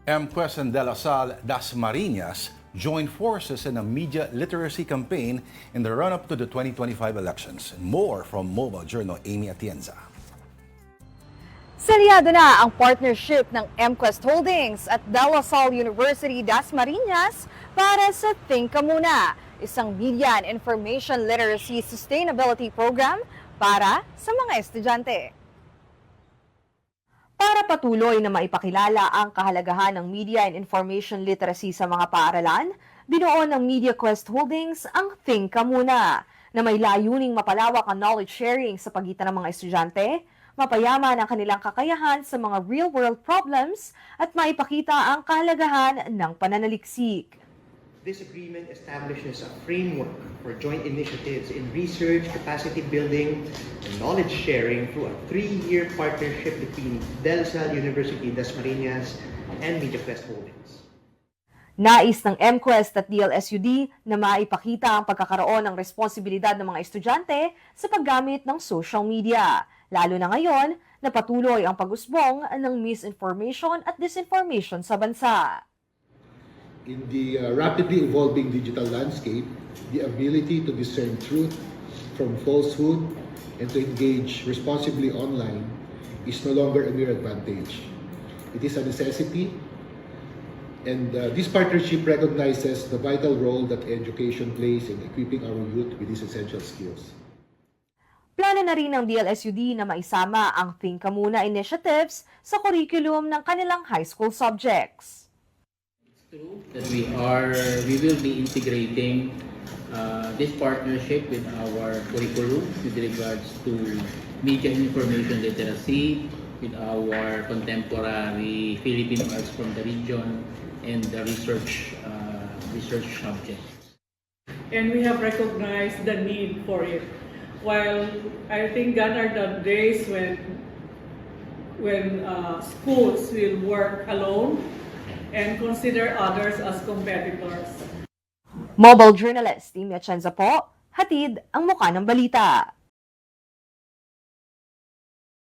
MQuest and De La Salle Dasmariñas joined forces in a media literacy campaign in the run-up to the 2025 elections. More from Mobile Journal Amy Atienza. Selyado na ang partnership ng MQuest Holdings at De La Salle University Dasmariñas para sa Think Ka Muna, isang media and information literacy sustainability program para sa mga estudyante. Para patuloy na maipakilala ang kahalagahan ng media and information literacy sa mga paaralan, binuo ng MediaQuest Holdings ang Think Ka Muna, na may layuning mapalawak ang knowledge sharing sa pagitan ng mga estudyante, mapayaman ang kanilang kakayahan sa mga real-world problems at maipakita ang kahalagahan ng pananaliksik. This agreement establishes a framework for joint initiatives in research, capacity building, and knowledge sharing through a 3-year partnership between De La Salle University Dasmariñas and MediaQuest Holdings. Nais ng MQuest at DLSUD na maipakita ang pagkakaroon ng responsibilidad ng mga estudyante sa paggamit ng social media, lalo na ngayon na patuloy ang pag-usbong ng misinformation at disinformation sa bansa. In the rapidly evolving digital landscape, the ability to discern truth from falsehood and to engage responsibly online is no longer a mere advantage. It is a necessity, and this partnership recognizes the vital role that education plays in equipping our youth with these essential skills. Plano na rin ng DLSUD na maisama ang Think Ka Muna initiatives sa curriculum ng kanilang high school subjects. That we will be integrating this partnership with our curriculum with regards to media and information literacy, with our contemporary Philippine arts from the region, and the research subjects. And we have recognized the need for it. While I think gone are the days when schools will work alone and consider others as competitors. Mobile journalist Amy Atienza po, hatid ang muka ng balita.